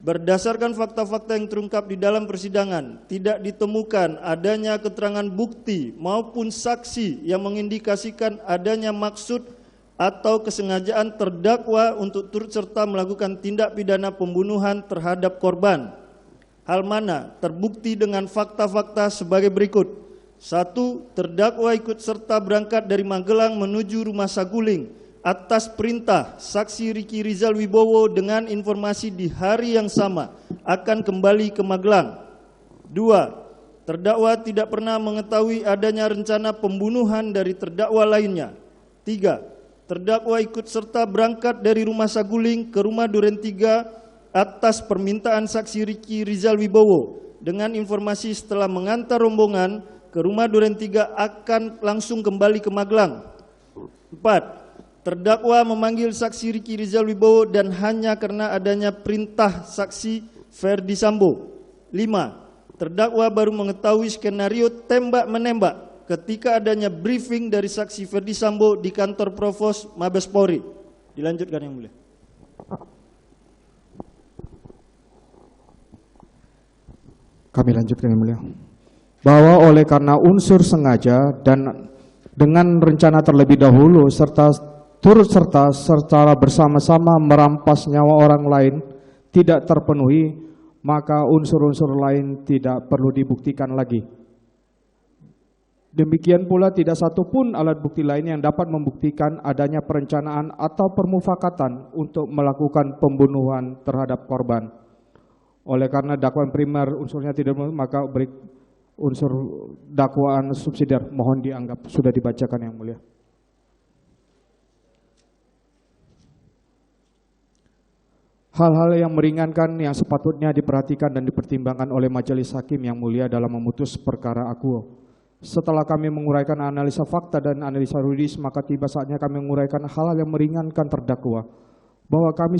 Berdasarkan fakta-fakta yang terungkap di dalam persidangan, tidak ditemukan adanya keterangan bukti maupun saksi yang mengindikasikan adanya maksud atau kesengajaan terdakwa untuk turut serta melakukan tindak pidana pembunuhan terhadap korban. Hal mana terbukti dengan fakta-fakta sebagai berikut. 1. Terdakwa ikut serta berangkat dari Magelang menuju Rumah Saguling atas perintah saksi Riki Rizal Wibowo dengan informasi di hari yang sama akan kembali ke Magelang. 2. Terdakwa tidak pernah mengetahui adanya rencana pembunuhan dari terdakwa lainnya. 3. Terdakwa ikut serta berangkat dari Rumah Saguling ke Rumah Duren 3 atas permintaan saksi Riki Rizal Wibowo dengan informasi setelah mengantar rombongan ke Rumah Duren 3 akan langsung kembali ke Magelang. 4. Terdakwa memanggil saksi Riki Rizal Wibowo dan hanya karena adanya perintah saksi Ferdi Sambo. 5. Terdakwa baru mengetahui skenario tembak-menembak ketika adanya briefing dari saksi Ferdi Sambo di kantor Provos Mabes Polri. Dilanjutkan yang mulia. Kami lanjutkan yang mulia. Bahwa oleh karena unsur sengaja dan dengan rencana terlebih dahulu serta turut serta secara bersama-sama merampas nyawa orang lain tidak terpenuhi, maka unsur-unsur lain tidak perlu dibuktikan lagi. Demikian pula tidak satupun alat bukti lain yang dapat membuktikan adanya perencanaan atau permufakatan untuk melakukan pembunuhan terhadap korban. Oleh karena dakwaan primer unsurnya tidak, maka unsur dakwaan subsidiar mohon dianggap sudah dibacakan yang mulia. Hal-hal yang meringankan yang sepatutnya diperhatikan dan dipertimbangkan oleh majelis hakim yang mulia dalam memutus perkara akuo. Setelah kami menguraikan analisa fakta dan analisa yuridis, maka tiba saatnya kami menguraikan hal-hal yang meringankan terdakwa. Bahwa kami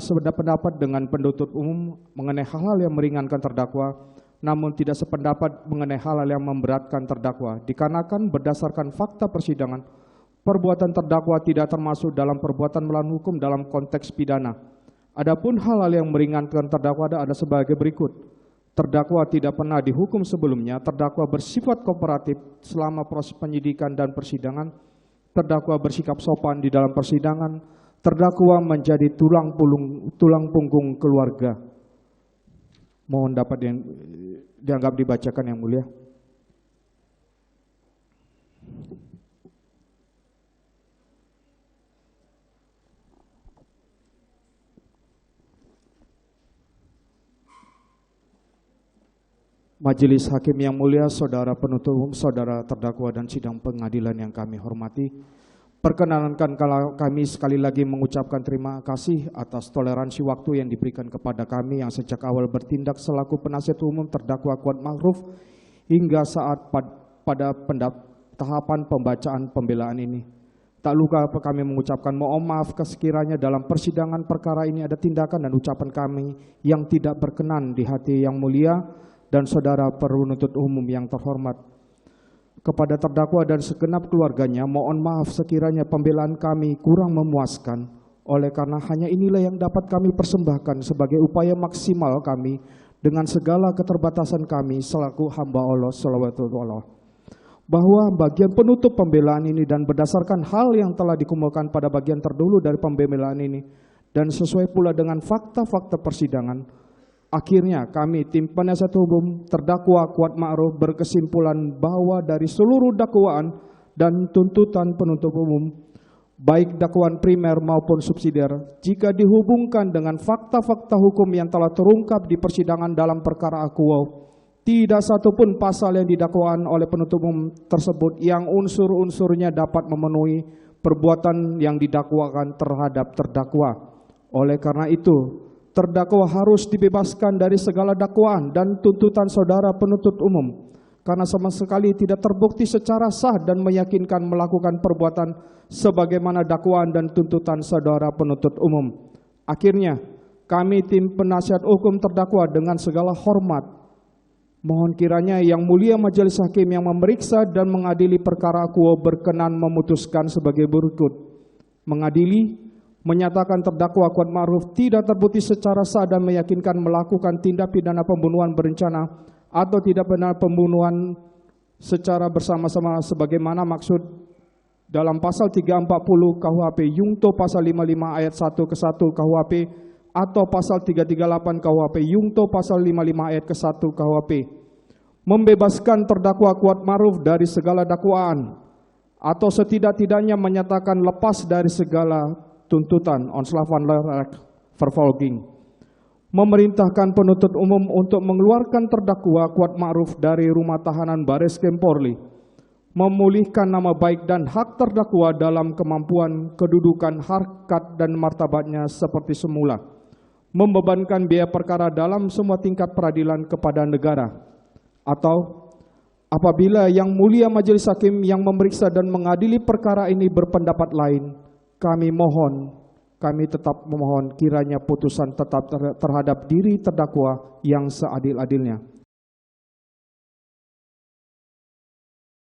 sependapat dengan penuntut umum mengenai hal-hal yang meringankan terdakwa, namun tidak sependapat mengenai hal-hal yang memberatkan terdakwa. Dikarenakan berdasarkan fakta persidangan, perbuatan terdakwa tidak termasuk dalam perbuatan melawan hukum dalam konteks pidana. Adapun hal-hal yang meringankan terdakwa ada sebagai berikut. Terdakwa tidak pernah dihukum sebelumnya, terdakwa bersifat kooperatif selama proses penyidikan dan persidangan, terdakwa bersikap sopan di dalam persidangan, terdakwa menjadi tulang punggung keluarga. Mohon dapat dianggap dibacakan yang mulia. Majelis Hakim yang mulia, saudara penuntut umum, saudara terdakwa dan sidang pengadilan yang kami hormati. Perkenankan kalau kami sekali lagi mengucapkan terima kasih atas toleransi waktu yang diberikan kepada kami yang sejak awal bertindak selaku penasihat umum terdakwa Kuat Ma'ruf hingga saat pada tahapan pembacaan pembelaan ini. Tak lupa kami mengucapkan mohon maaf sekiranya dalam persidangan perkara ini ada tindakan dan ucapan kami yang tidak berkenan di hati yang mulia dan saudara penuntut umum yang terhormat. Kepada terdakwa dan segenap keluarganya, mohon maaf sekiranya pembelaan kami kurang memuaskan, oleh karena hanya inilah yang dapat kami persembahkan sebagai upaya maksimal kami dengan segala keterbatasan kami selaku hamba Allah salawatullah. Bahwa bagian penutup pembelaan ini dan berdasarkan hal yang telah dikumpulkan pada bagian terdahulu dari pembelaan ini dan sesuai pula dengan fakta-fakta persidangan, akhirnya kami tim penasihat hukum terdakwa Kuat Ma'ruf berkesimpulan bahwa dari seluruh dakwaan dan tuntutan penuntut umum, baik dakwaan primer maupun subsidiar, jika dihubungkan dengan fakta-fakta hukum yang telah terungkap di persidangan dalam perkara akuo, tidak satupun pasal yang didakwaan oleh penuntut umum tersebut yang unsur-unsurnya dapat memenuhi perbuatan yang didakwakan terhadap terdakwa. Oleh karena itu, terdakwa harus dibebaskan dari segala dakwaan dan tuntutan saudara penuntut umum karena sama sekali tidak terbukti secara sah dan meyakinkan melakukan perbuatan sebagaimana dakwaan dan tuntutan saudara penuntut umum. Akhirnya, kami tim penasihat hukum terdakwa dengan segala hormat mohon kiranya yang mulia majelis hakim yang memeriksa dan mengadili perkara akuo berkenan memutuskan sebagai berikut. Mengadili menyatakan terdakwa Kuatma'ruf tidak terbukti secara sah dan meyakinkan melakukan tindak pidana pembunuhan berencana atau tindak pidana pembunuhan secara bersama-sama sebagaimana maksud dalam pasal 340 KUHP Yungto pasal 55 ayat 1 ke 1 KUHP atau pasal 338 KUHP Yungto pasal 55 ayat ke 1 KUHP, membebaskan terdakwa Kuatma'ruf dari segala dakwaan atau setidak-tidaknya menyatakan lepas dari segala tuntutan onslavanlerek vervolging, memerintahkan penuntut umum untuk mengeluarkan terdakwa Kuatma'ruf dari rumah tahanan Bareskrim Polri, memulihkan nama baik dan hak terdakwa dalam kemampuan, kedudukan, harkat dan martabatnya seperti semula, membebankan biaya perkara dalam semua tingkat peradilan kepada negara, atau apabila Yang Mulia Majelis Hakim yang memeriksa dan mengadili perkara ini berpendapat lain, kami tetap memohon kiranya putusan tetap terhadap diri terdakwa yang seadil-adilnya.